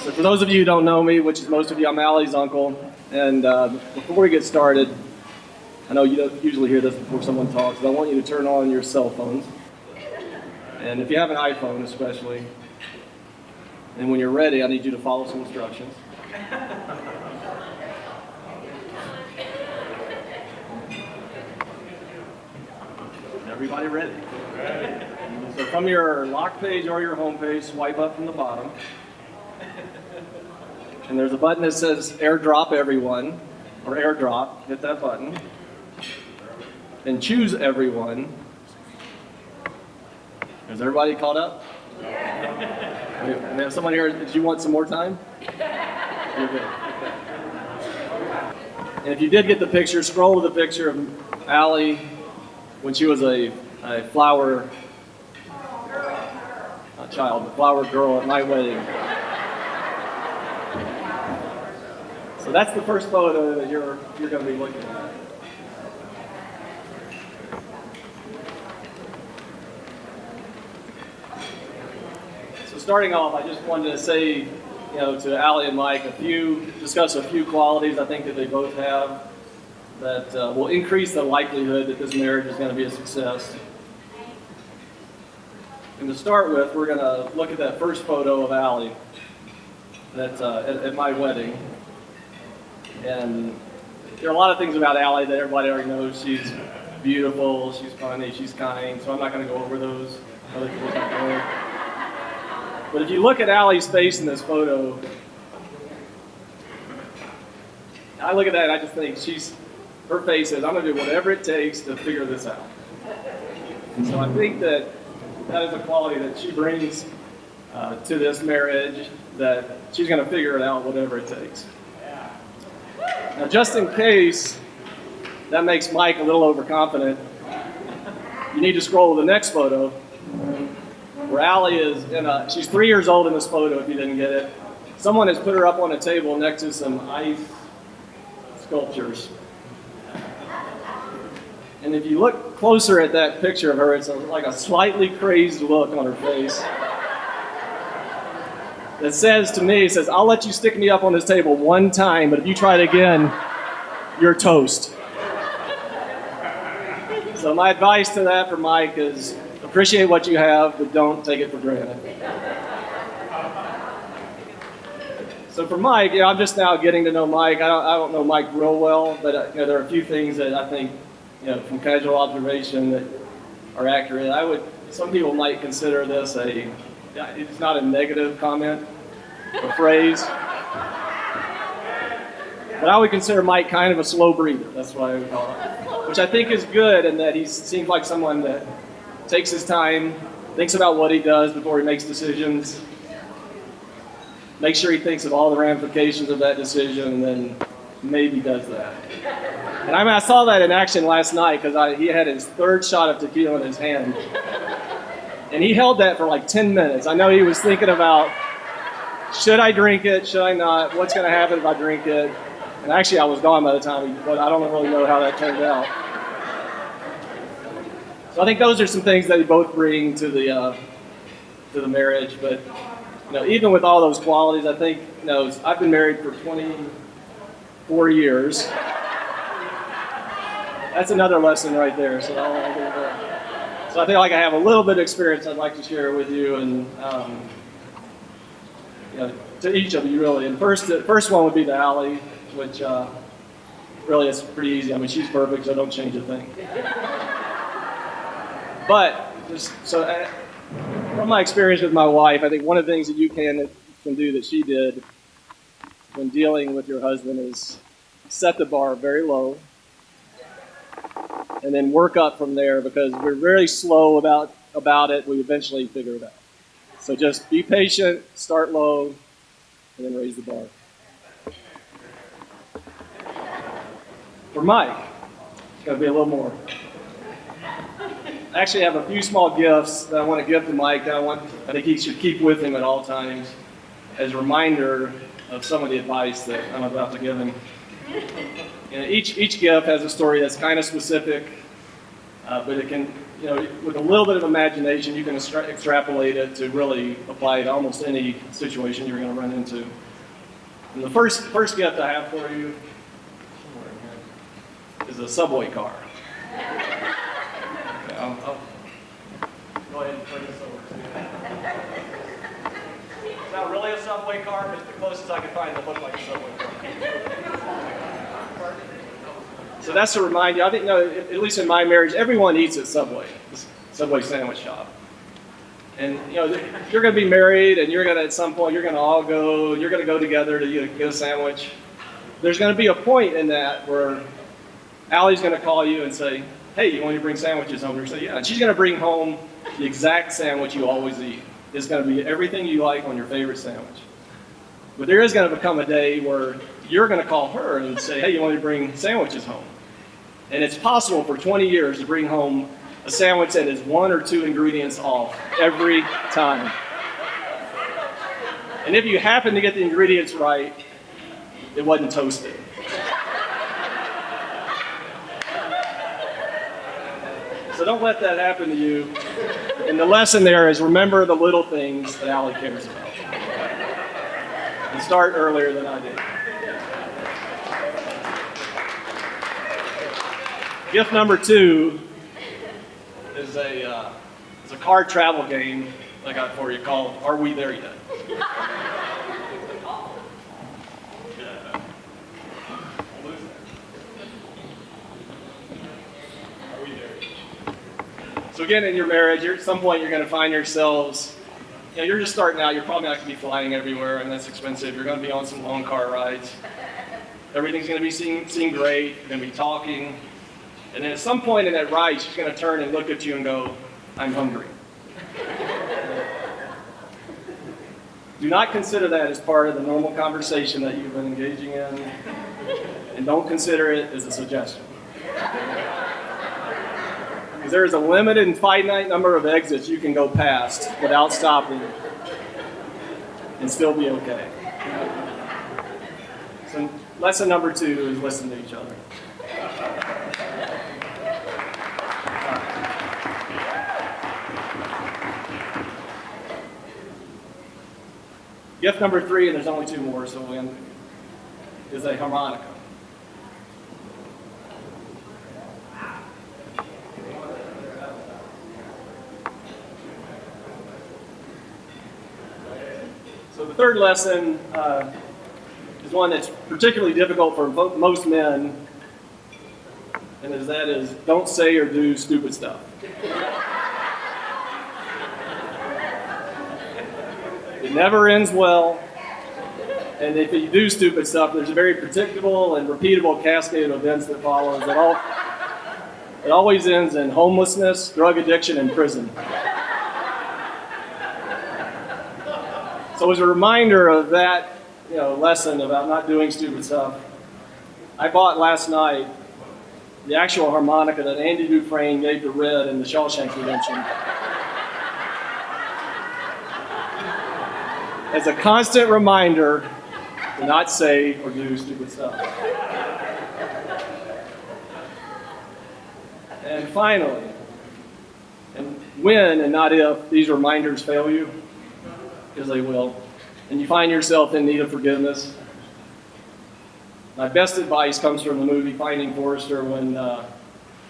So for those of you who don't know me, which is most of you, I'm Allie's uncle. And before we get started, I know you don't usually hear this before someone talks, but I want you to turn on your cell phones. And if you have an iPhone especially, and when you're ready, I need you to follow some instructions. Everybody ready? So from your lock page or your home page, swipe up from the bottom. And there's a button that says AirDrop Everyone, or AirDrop. Hit that button. And choose Everyone. Is everybody caught up? We have someone here. Did you want some more time? You're good. Okay. And if you did get the picture, scroll to the picture of Allie when she was a flower girl at my wedding. So that's the first photo that you're going to be looking at. So starting off, I just wanted to say, to Allie and Mike, discuss a few qualities I think that they both have that will increase the likelihood that this marriage is going to be a success. And to start with, we're going to look at that first photo of Allie that's at my wedding. And there are a lot of things about Allie that everybody already knows. She's beautiful, she's funny, she's kind, so I'm not going to go over those. Other people can go. But if you look at Allie's face in this photo, I look at that and I just think her face says, I'm going to do whatever it takes to figure this out. And so I think that is a quality that she brings to this marriage, that she's going to figure it out whatever it takes. Now, just in case that makes Mike a little overconfident, you need to scroll to the next photo, where Allie is she's 3 years old in this photo, if you didn't get it. Someone has put her up on a table next to some ice sculptures. And if you look closer at that picture of her, it's like a slightly crazed look on her face. That says to me, I'll let you stick me up on this table one time, but if you try it again, you're toast. So my advice to that for Mike is appreciate what you have, but don't take it for granted. So for Mike, I'm just now getting to know Mike. I don't know Mike real well, but there are a few things that I think, from casual observation that are accurate. Some people might consider this it's not a negative comment or phrase, but I would consider Mike kind of a slow breather. That's what I would call it, which I think is good, in that he seems like someone that takes his time, thinks about what he does before he makes decisions, makes sure he thinks of all the ramifications of that decision, and then maybe does that. And I saw that in action last night, because he had his third shot of tequila in his hand. And he held that for like 10 minutes. I know he was thinking about, should I drink it? Should I not? What's going to happen if I drink it? And actually, I was gone by the time, but I don't really know how that turned out. So I think those are some things that they both bring to the marriage. But even with all those qualities, I think I've been married for 24 years. That's another lesson right there. So I feel like I have a little bit of experience I'd like to share with you, and to each of you really. And the first one would be to Allie, which really is pretty easy. I mean, she's perfect, so don't change a thing. But from my experience with my wife, I think one of the things that you can do that she did when dealing with your husband is set the bar very low, and then work up from there, because we're very slow about it. We eventually figure it out. So just be patient, start low, and then raise the bar. For Mike, it's got to be a little more. I actually have a few small gifts that I want to give to Mike that I think he should keep with him at all times as a reminder of some of the advice that I'm about to give him. Each gift has a story that's kind of specific, but it can with a little bit of imagination, you can extrapolate it to really apply to almost any situation you're going to run into. And the first gift I have for you is a subway car. Okay, I'll go ahead and turn this over to you. It's not really a subway car, but it's the closest I could find that looked like a subway car. So that's to remind you, I think, at least in my marriage, everyone eats at Subway, the Subway sandwich shop. And you're going to be married, and you're going to, at some point, you're going to go together to get a sandwich. There's going to be a point in that where Allie's going to call you and say, hey, you want me to bring sandwiches home? And you say, yeah. And she's going to bring home the exact sandwich you always eat. It's going to be everything you like on your favorite sandwich. But there is going to become a day where you're going to call her and say, hey, you want me to bring sandwiches home? And it's possible for 20 years to bring home a sandwich that is 1 or 2 ingredients off every time. And if you happen to get the ingredients right, it wasn't toasted. So don't let that happen to you. And the lesson there is remember the little things that Allie cares about. And start earlier than I did. Gift number 2 is a car travel game I got for you called Are We There Yet? So again, in your marriage, at some point you're going to find yourselves, you're just starting out, you're probably not going to be flying everywhere, and that's expensive. You're going to be on some long car rides. Everything's going to be seem great. You're going to be talking. And then at some point in that ride, she's going to turn and look at you and go, I'm hungry. Do not consider that as part of the normal conversation that you've been engaging in, and don't consider it as a suggestion. Because there is a limited and finite number of exits you can go past without stopping and still be okay. So lesson number 2 is listen to each other. Gift number 3, and there's only 2 more, so we'll end, is a harmonica. So the third lesson is one that's particularly difficult for most men, and that is don't say or do stupid stuff. It never ends well, and if you do stupid stuff, there's a very predictable and repeatable cascade of events that follows. It always ends in homelessness, drug addiction, and prison. So as a reminder of that, lesson about not doing stupid stuff, I bought last night the actual harmonica that Andy Dufresne gave to Red in The Shawshank Redemption, as a constant reminder to not say or do stupid stuff. And finally, and when and not if these reminders fail you, because they will, and you find yourself in need of forgiveness, my best advice comes from the movie Finding Forrester, when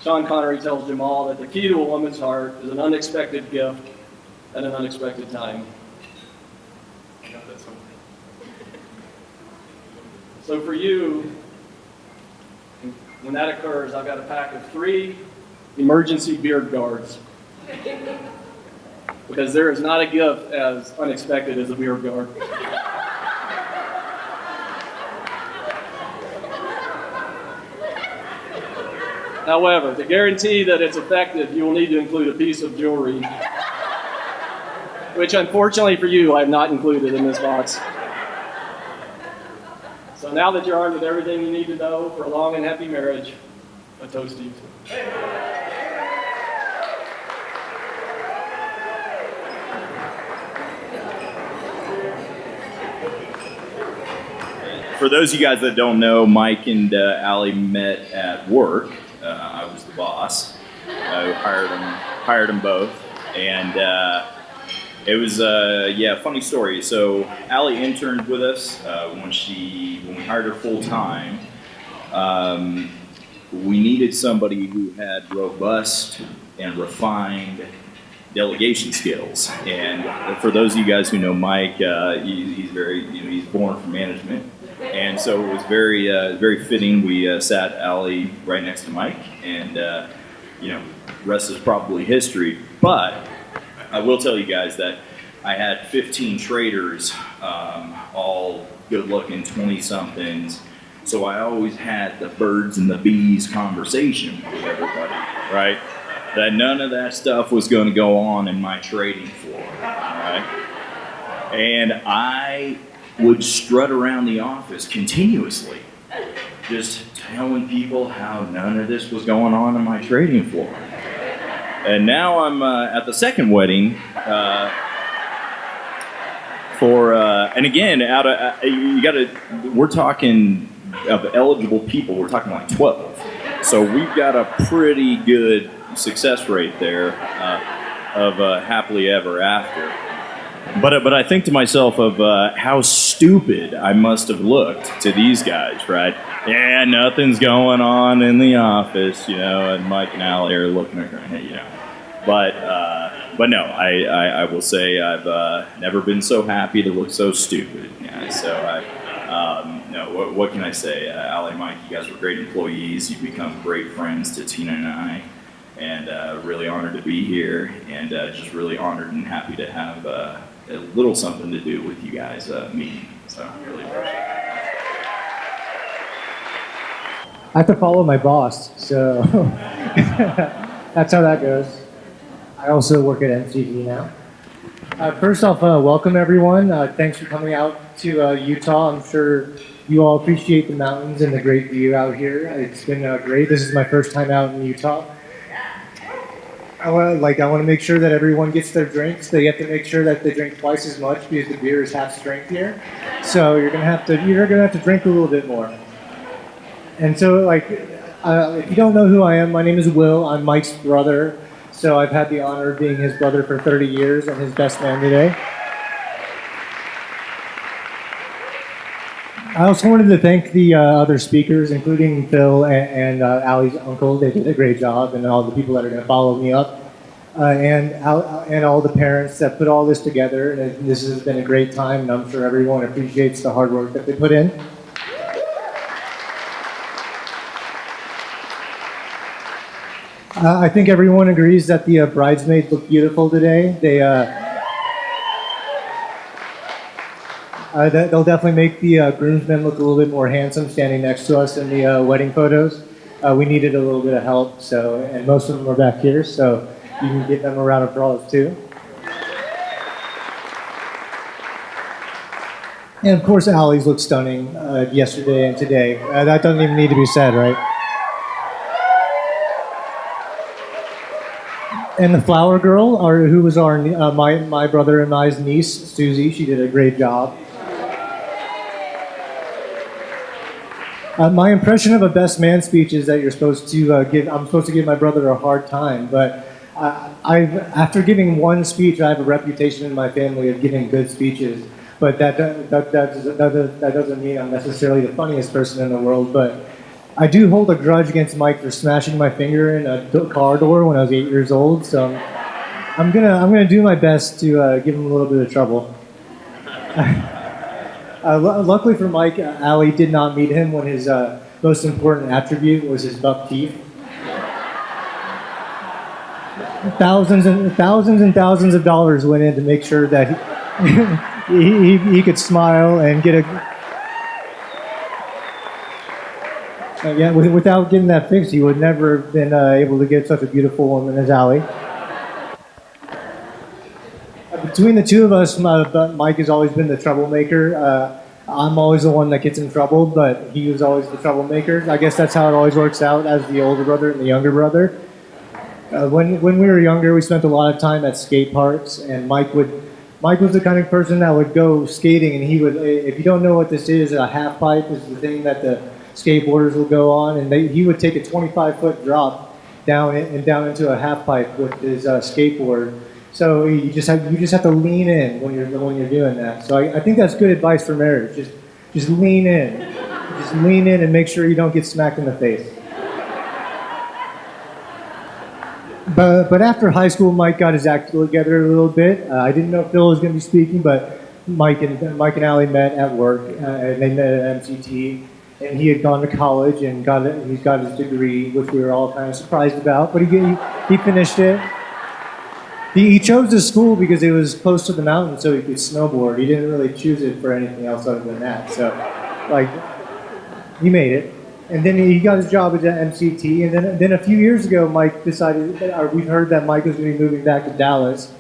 Sean Connery tells Jamal that the key to a woman's heart is an unexpected gift at an unexpected time. So for you, when that occurs, I've got a pack of 3 emergency beard guards. Because there is not a gift as unexpected as a beard guard. However, to guarantee that it's effective, you will need to include a piece of jewelry, which unfortunately for you, I have not included in this box. So now that you're armed with everything you need to know for a long and happy marriage, a toast to you two. For those of you guys that don't know, Mike and Allie met at work. I was the boss. I hired hired them both, and it was funny story. So Allie interned with us when we hired her full time. We needed somebody who had robust and refined delegation skills. And for those of you guys who know Mike, he's very, he's born for management. And so it was very fitting. We sat Allie right next to Mike, and rest is probably history. But I will tell you guys that I had 15 traders, all good-looking 20-somethings. So I always had the birds and the bees conversation with everybody, right? That none of that stuff was going to go on in my trading floor, right? And I would strut around the office continuously, just telling people how none of this was going on in my trading floor. And now I'm at the second wedding and again, we're talking of eligible people, we're talking like 12. So we've got a pretty good success rate there of happily ever after. But I think to myself of how stupid I must have looked to these guys, right? Yeah, nothing's going on in the office, and Mike and Allie are looking at her, But no, I will say I've never been so happy to look so stupid. Yeah, so what can I say? Allie and Mike, you guys were great employees. You've become great friends to Tina and I. And really honored to be here, and just really honored and happy to have a little something to do with you guys meeting. So really appreciate it. I have to follow my boss, so that's how that goes. I also work at MCV now. First off, welcome everyone. Thanks for coming out to Utah. I'm sure you all appreciate the mountains and the great view out here. It's been great. This is my first time out in Utah. I want to make sure that everyone gets their drinks. They have to make sure that they drink twice as much because the beer is half strength here. So you're gonna have to drink a little bit more. And so if you don't know who I am, my name is Will. I'm Mike's brother. So I've had the honor of being his brother for 30 years and his best man today. I also wanted to thank the other speakers, including Phil and Allie's uncle. They did a great job, and all the people that are going to follow me up, and all the parents that put all this together. And this has been a great time, and I'm sure everyone appreciates the hard work that they put in. I think everyone agrees that the bridesmaids look beautiful today. They'll definitely make the groomsmen look a little bit more handsome standing next to us in the wedding photos. We needed a little bit of help, and most of them are back here, so you can give them a round of applause too. And of course, Allie's look stunning yesterday and today. That doesn't even need to be said, right? And the flower girl, who was my brother and I's niece, Susie, she did a great job. My impression of a best man speech is that I'm supposed to give my brother a hard time, but after giving one speech, I have a reputation in my family of giving good speeches, but that doesn't mean I'm necessarily the funniest person in the world, but I do hold a grudge against Mike for smashing my finger in a car door when I was 8 years old, so I'm gonna do my best to give him a little bit of trouble. Luckily for Mike, Allie did not meet him when his most important attribute was his buck teeth. Thousands and thousands of dollars went in to make sure that he could smile and get a. Without getting that fixed, he would never have been able to get such a beautiful woman as Allie. Between the two of us, Mike has always been the troublemaker. I'm always the one that gets in trouble, but he was always the troublemaker. I guess that's how it always works out as the older brother and the younger brother. When we were younger, we spent a lot of time at skate parks, and Mike was the kind of person that would go skating, and he would, if you don't know what this is, a half pipe is the thing that the skateboarders will go on, and he would take a 25-foot drop down into a half pipe with his skateboard. So you just have to lean in when you're doing that. So I think that's good advice for marriage. Just lean in, just lean in and make sure you don't get smacked in the face. But after high school, Mike got his act together a little bit. I didn't know Phil was going to be speaking, but Mike and Allie met at work, and they met at MCT. And he had gone to college and he's got his degree, which we were all kind of surprised about. But he finished it. He chose this school because it was close to the mountain, so he could snowboard. He didn't really choose it for anything else other than that. So, like, he made it. And then he got his job at MCT. And then a few years ago, Mike decided, or we heard that Mike was going to be moving back to Dallas,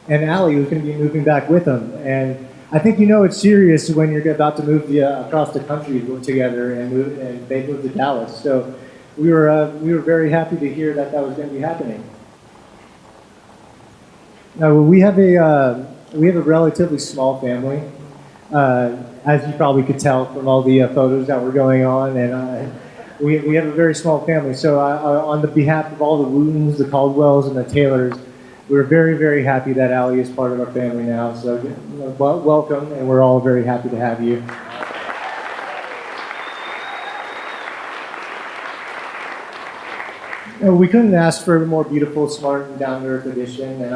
and Allie was going to be moving back with him. And I think you know it's serious when you're about to move across the country together, and they moved to Dallas. So we were very happy to hear that was going to be happening. Now we have a relatively small family, as you probably could tell from all the photos that were going on, and we have a very small family. So on the behalf of all the Wootons, the Caldwells, and the Taylors, we're very, very happy that Allie is part of our family now. So welcome, and we're all very happy to have you. We couldn't ask for a more beautiful, smart, and down-to-earth addition, and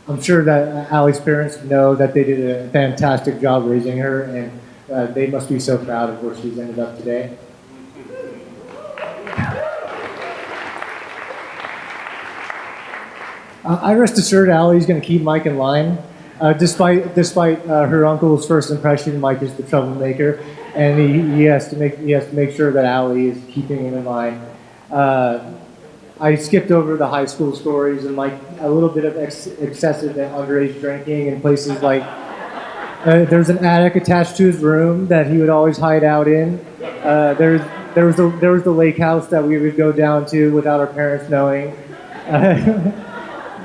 I'm sure that Allie's parents know that they did a fantastic job raising her, and they must be so proud of where she's ended up today. I rest assured Allie's going to keep Mike in line. Despite her uncle's first impression, Mike is the troublemaker, and he has to make sure that Allie is keeping him in line. I skipped over the high school stories and like a little bit of excessive and underage drinking in places like there's an attic attached to his room that he would always hide out in. There was the lake house that we would go down to without our parents knowing.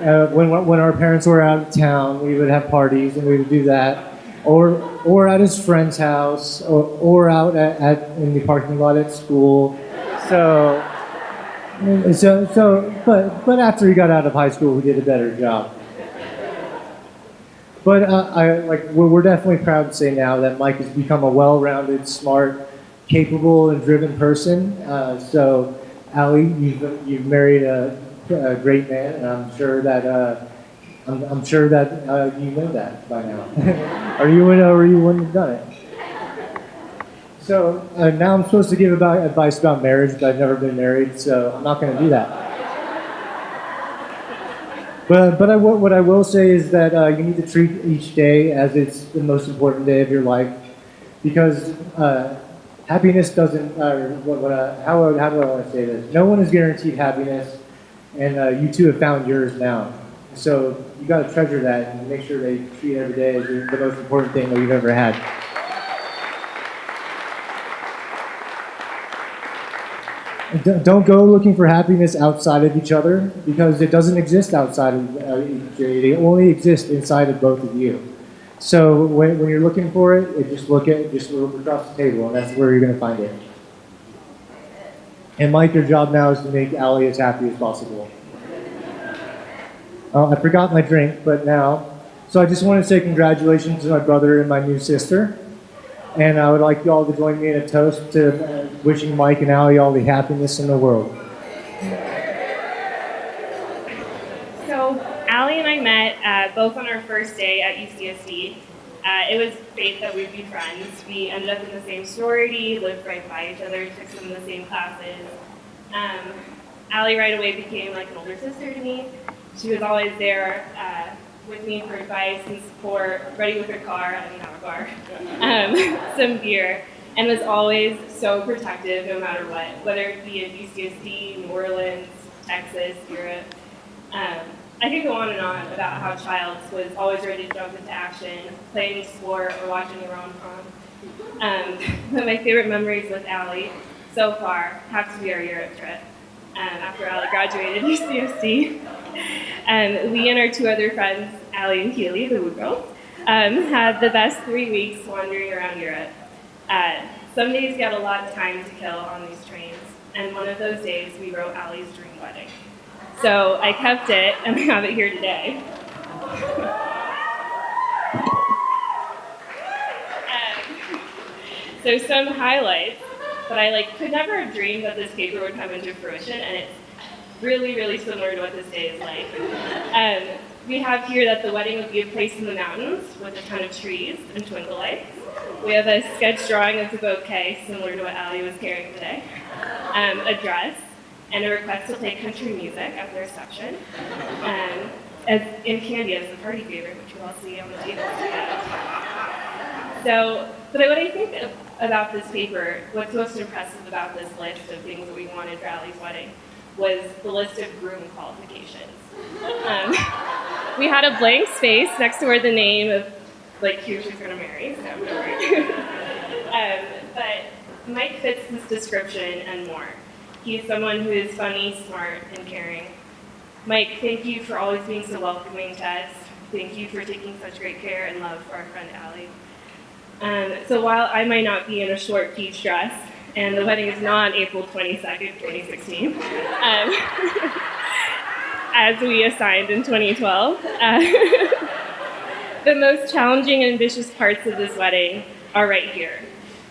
When our parents were out of town, we would have parties and we would do that, or at his friend's house, or out in the parking lot at school. But after he got out of high school, we did a better job. But we're definitely proud to say now that Mike has become a well-rounded, smart, capable, and driven person. So, Allie, you've married a great man, and I'm sure that you know that by now, or you wouldn't have done it. So now I'm supposed to give advice about marriage, but I've never been married, so I'm not going to do that. But what I will say is that you need to treat each day as it's the most important day of your life, because happiness doesn't. How do I want to say this? No one is guaranteed happiness, and you two have found yours now. So you got to treasure that and make sure that you treat every day as the most important thing that you've ever had. Don't go looking for happiness outside of each other, because it doesn't exist outside of each other. It only exists inside of both of you. So when you're looking for it, just look across the table, and that's where you're going to find it. And Mike, your job now is to make Allie as happy as possible. I forgot my drink, but now. So I just want to say congratulations to my brother and my new sister. And I would like you all to join me in a toast to wishing Mike and Allie all the happiness in the world. So Allie and I met both on our first day at UCSD. It was fate that we'd be friends. We ended up in the same sorority, lived right by each other, took some of the same classes. Allie right away became like an older sister to me. She was always there with me for advice and support, ready with her car, I didn't have a car, some beer, and was always so protective no matter what, whether it be at UCSD, New Orleans, Texas, Europe. I could go on and on about how Childs was always ready to jump into action, play any sport, or watch any rom-com. But my favorite memories with Allie so far have to be our Europe trip. After Allie graduated UCSD, we and our two other friends, Allie and Keely, the Wood Girls, had the best 3 weeks wandering around Europe. Some days we had a lot of time to kill on these trains, and one of those days we wrote Allie's dream wedding. So I kept it, and I have it here today. So some highlights, but I could never have dreamed that this paper would come into fruition, and it's really, really similar to what this day is like. We have here that the wedding would be a place in the mountains with a ton of trees and twinkle lights. We have a sketch drawing of the bouquet, similar to what Allie was carrying today, a dress, and a request to play country music at the reception, and candy as the party favorite, which you'll all see on the table together. So, but what I think about this paper, what's most impressive about this list of things that we wanted for Allie's wedding was the list of groom qualifications. We had a blank space next to where the name of who she's going to marry, so don't worry. But Mike fits this description and more. He's someone who is funny, smart, and caring. Mike, thank you for always being so welcoming to us. Thank you for taking such great care and love for our friend Allie. So while I might not be in a short peach dress, and the wedding is not on April 22nd, 2016, as we assigned in 2012, the most challenging and ambitious parts of this wedding are right here.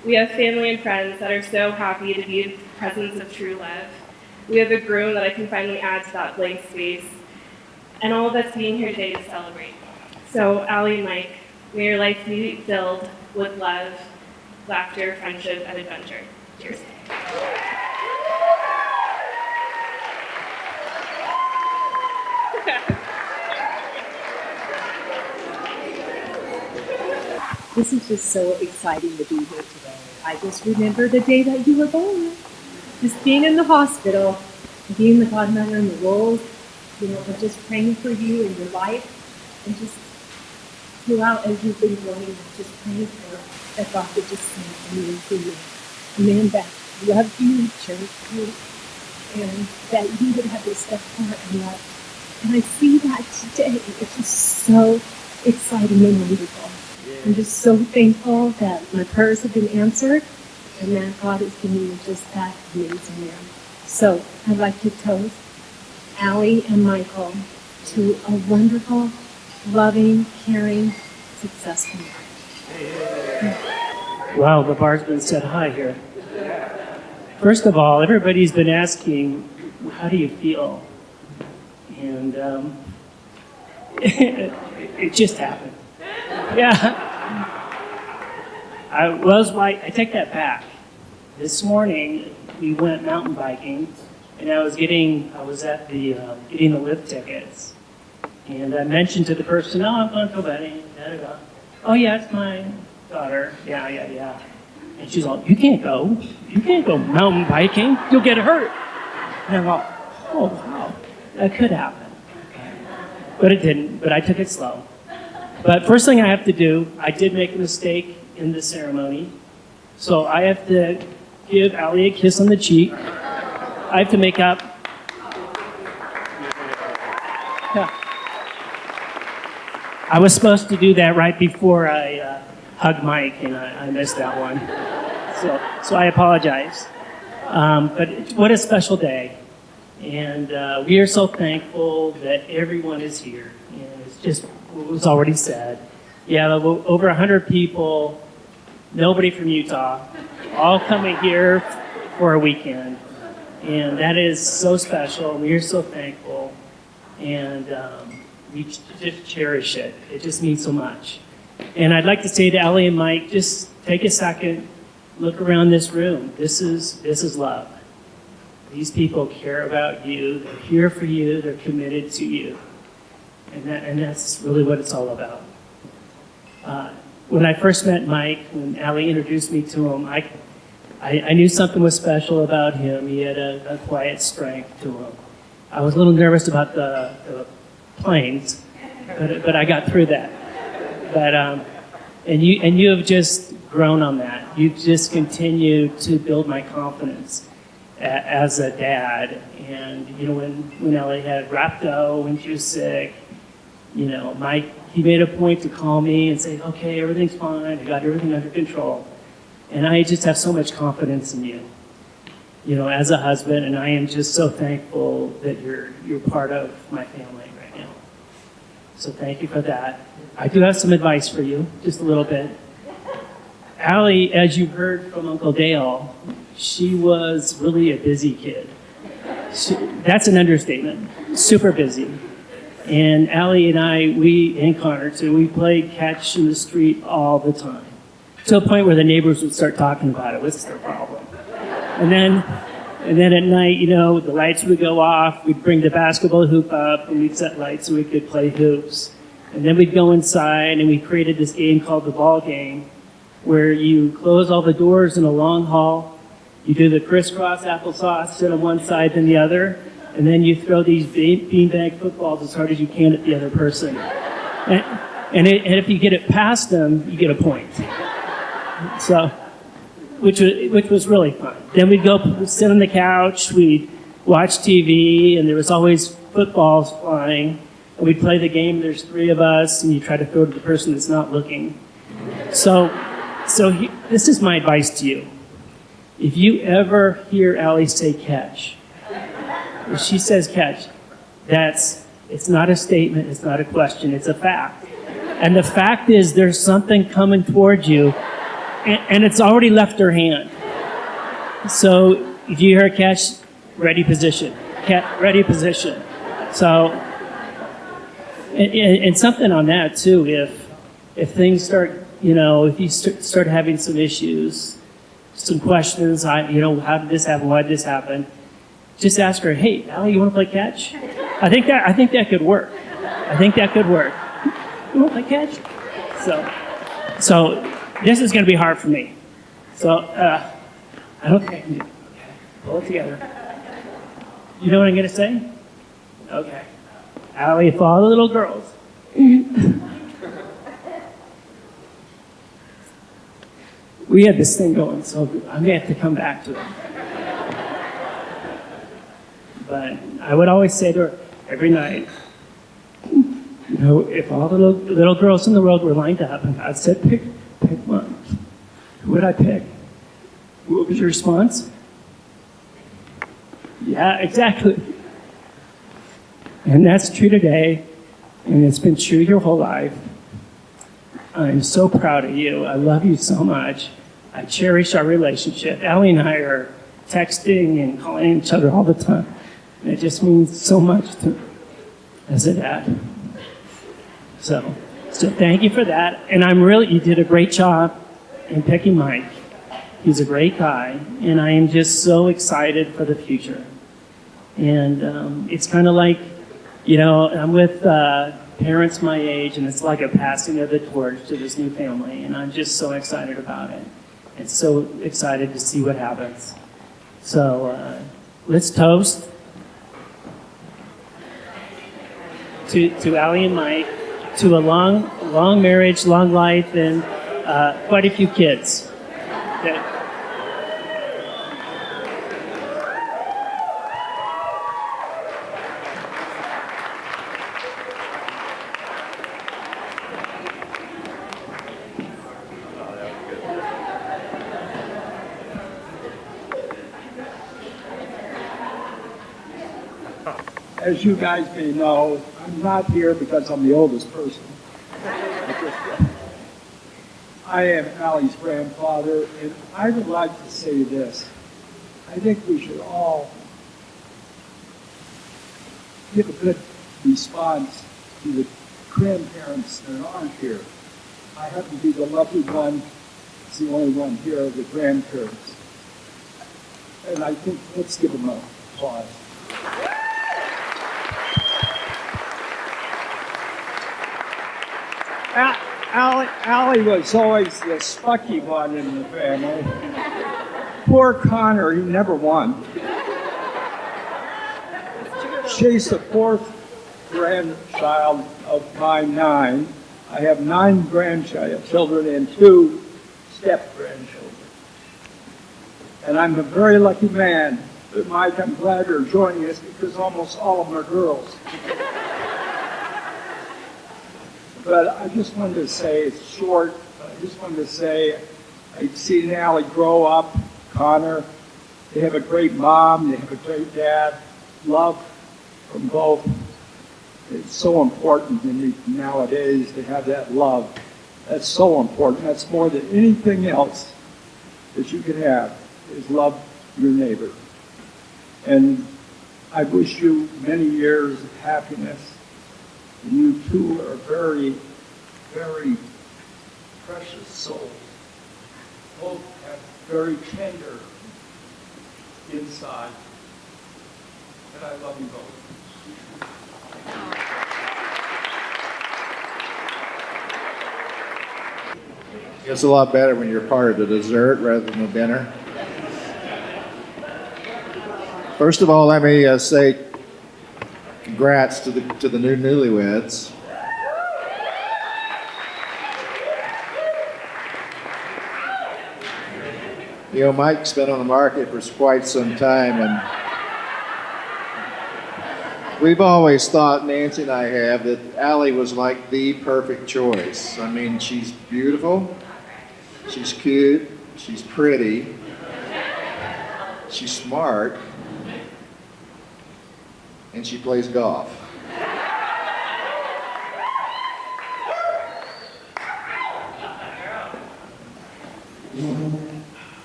We have family and friends that are so happy to be in the presence of true love. We have a groom that I can finally add to that blank space, and all of us being here today to celebrate. So Allie and Mike, may your life be filled with love, laughter, friendship, and adventure. Cheers. This is just so exciting to be here today. I just remember the day that you were born. Just being in the hospital, being the godmother and the roles, but just praying for you and your life, and just throughout as you've been growing, just praying for that God would just send a man for you. A man that loved you, cherished you, and that you would have this stuff heart and love. And I see that today. It's just so exciting and wonderful. I'm just so thankful that my prayers have been answered and that God is giving me just that amazing man. So I'd like to toast Allie and Michael to a wonderful, loving, caring, successful marriage. Wow, the bar's been set high here. First of all, everybody's been asking, how do you feel? And it just happened. Yeah. I take that back. This morning, we went mountain biking, and I was at the getting the lift tickets. And I mentioned to the person, I'm going to go wedding, da-da-da. Oh, yeah, it's my daughter. Yeah. And she's all, you can't go mountain biking. You'll get hurt. And I'm all, oh, wow, that could happen. But it didn't, but I took it slow. But first thing I have to do, I did make a mistake in the ceremony. So I have to give Allie a kiss on the cheek. I have to make up. Yeah. I was supposed to do that right before I hugged Mike, and I missed that one. So I apologize. But what a special day. And we are so thankful that everyone is here. And it's just what was already said. Yeah, over 100 people, nobody from Utah, all coming here for a weekend. And that is so special. We are so thankful. And we just cherish it. It just means so much. And I'd like to say to Allie and Mike, just take a second, look around this room. This is love. These people care about you. They're here for you. They're committed to you. And that's really what it's all about. When I first met Mike, when Allie introduced me to him, I knew something was special about him. He had a quiet strength to him. I was a little nervous about the planes, but I got through that. But and you have just grown on that. You've just continued to build my confidence as a dad. And when Ellie had rhabdo, when she was sick, Mike, he made a point to call me and say, okay, everything's fine, I got everything under control. And I just have so much confidence in you. as a husband, and I am just so thankful that you're part of my family right now. So thank you for that. I do have some advice for you, just a little bit. Allie, as you heard from Uncle Dale, she was really a busy kid. That's an understatement. Super busy. And Allie and Connor too, we played catch in the street all the time. To a point where the neighbors would start talking about it. What's their problem? And then at night, the lights would go off. We'd bring the basketball hoop up and we'd set lights so we could play hoops. And then we'd go inside and we created this game called the ball game, where you close all the doors in a long hall. You do the crisscross applesauce, sit on one side then the other, and then you throw these beanbag footballs as hard as you can at the other person. And if you get it past them, you get a point. So, which was really fun. Then we'd go sit on the couch, we'd watch TV, and there was always footballs flying. And we'd play the game, there's 3 of us, and you try to throw to the person that's not looking. So this is my advice to you. If you ever hear Allie say catch, if she says catch, it's not a statement, it's not a question, it's a fact. And the fact is there's something coming towards you, and it's already left her hand. So if you hear a catch, ready position. Ready position. So, and something on that too, if things start, if you start having some issues, some questions, how did this happen, why did this happen? Just ask her, hey, Allie, you want to play catch? I think that could work. You want to play catch? So this is going to be hard for me. So I don't think I can do it. Okay, pull it together. You know what I'm going to say? Okay. Allie, for all the little girls. We had this thing going, so I'm going to have to come back to it. But I would always say to her every night, if all the little girls in the world were lined up and God said, pick one, who would I pick? What was your response? Yeah, exactly. And that's true today, and it's been true your whole life. I'm so proud of you. I love you so much. I cherish our relationship. Allie and I are texting and calling each other all the time. And it just means so much to me as a dad. So thank you for that. And you did a great job in picking Mike. He's a great guy, and I am just so excited for the future. And it's kind of like, I'm with parents my age, and it's like a passing of the torch to this new family, and I'm just so excited about it. And so excited to see what happens. So let's toast to Allie and Mike, to a long marriage, long life, and quite a few kids. Okay. As you guys may know, I'm not here because I'm the oldest person. I am Allie's grandfather, and I would like to say this. I think we should all give a good response to the grandparents that aren't here. I happen to be the lucky one. It's the only one here of the grandparents. And I think let's give them an applause. Allie was always the spunky one in the family. Poor Connor, he never won. She's the 4th grandchild of my 9. I have 9 grandchildren and 2 step-grandchildren. And I'm a very lucky man. But Mike, I'm glad you're joining us because almost all of them are girls. But I just wanted to say, it's short, but I just wanted to say, I've seen Allie grow up, Connor, They have a great mom, they have a great dad, love from both. It's so important nowadays to have that love. That's so important. That's more than anything else that you can have, is love your neighbor. And I wish you many years of happiness. And you two are very, very precious souls. Both have very tender inside. And I love you both. It's a lot better when you're part of the dessert rather than the dinner. First of all, let me say congrats to the new newlyweds. You know, Mike's been on the market for quite some time, and we've always thought, Nancy and I have, that Allie was like the perfect choice. I mean, she's beautiful, she's cute, she's pretty, she's smart, and she plays golf.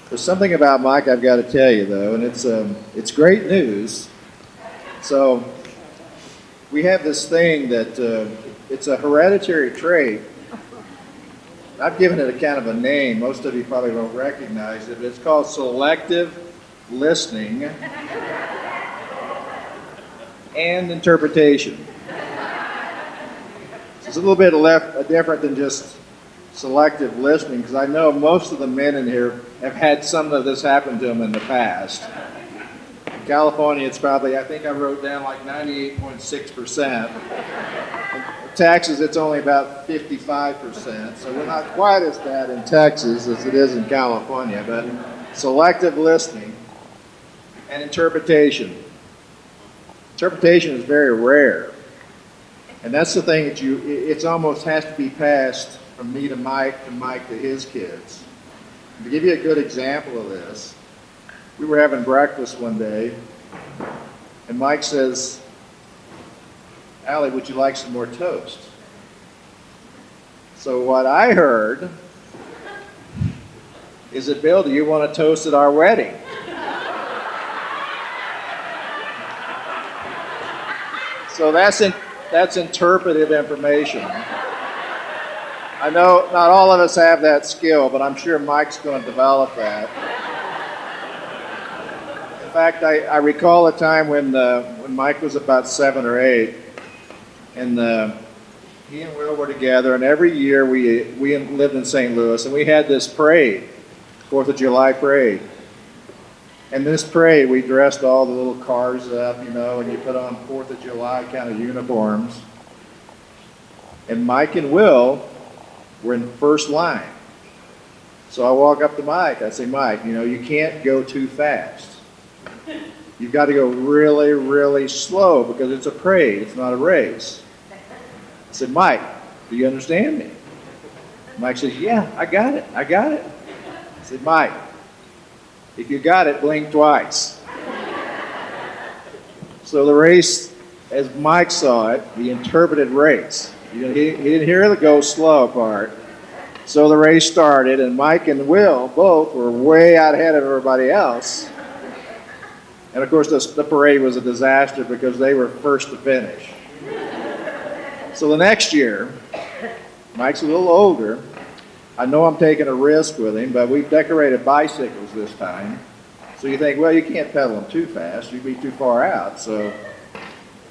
There's something about Mike I've got to tell you, though, and it's great news. So we have this thing that it's a hereditary trait. I've given it a kind of a name. Most of you probably won't recognize it, but it's called selective listening and interpretation. So it's a little bit different than just selective listening, because I know most of the men in here have had some of this happen to them in the past. In California, it's probably, I think I wrote down like 98.6%. In Texas, it's only about 55%. So we're not quite as bad in Texas as it is in California, but selective listening and interpretation. Interpretation is very rare. And that's the thing that it's almost has to be passed from me to Mike to his kids. To give you a good example of this, we were having breakfast one day, and Mike says, "Allie, would you like some more toast?" So what I heard is that, "Bill, do you want a toast at our wedding?" So that's interpretive information. I know not all of us have that skill, but I'm sure Mike's going to develop that. In fact, I recall a time when Mike was about 7 or 8, and he and Will were together, and every year we lived in St. Louis, and we had this parade, 4th of July parade. And this parade, we dressed all the little cars up, you know, and you put on 4th of July kind of uniforms. And Mike and Will were in the first line. So I walk up to Mike. I say, "Mike, you know, you can't go too fast. You've got to go really, really slow because it's a parade. It's not a race." I said, "Mike, do you understand me?" Mike says, "Yeah, I got it. I got it." I said, "Mike, if you got it, blink twice." So the race, as Mike saw it, the interpreted race. He didn't hear the go slow part. So the race started, and Mike and Will both were way out ahead of everybody else. And of course, the parade was a disaster because they were first to finish. So the next year, Mike's a little older. I know I'm taking a risk with him, but we've decorated bicycles this time. So you think, well, you can't pedal them too fast. You'd be too far out. So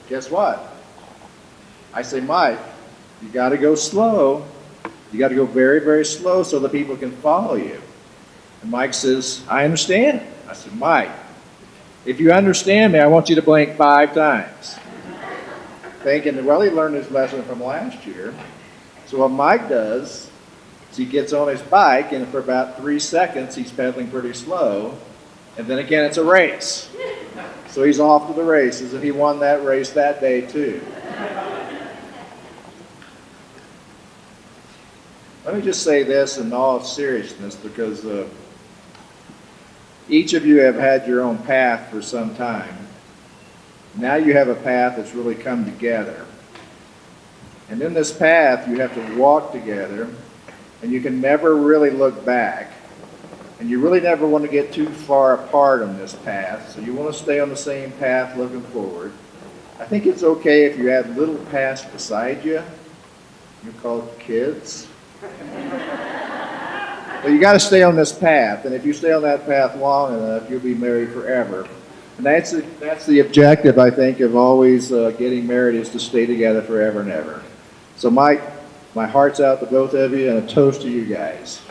guess what? I say, "Mike, you got to go slow. You got to go very, very slow so that people can follow you." And Mike says, "I understand." I said, "Mike, if you understand me, I want you to blink 5 times. Thinking, well, he learned his lesson from last year. So what Mike does is he gets on his bike, and for about 3 seconds, he's pedaling pretty slow. And then again, it's a race. So he's off to the races, and he won that race that day, too. Let me just say this in all seriousness, because each of you have had your own path for some time. Now you have a path that's really come together. And in this path, you have to walk together, and you can never really look back. And you really never want to get too far apart on this path, so you want to stay on the same path looking forward. I think it's okay if you have little paths beside you. You're called kids. But you got to stay on this path, and if you stay on that path long enough, you'll be married forever. And that's the objective, I think, of always getting married, is to stay together forever and ever. So Mike, my heart's out to both of you, and a toast to you guys.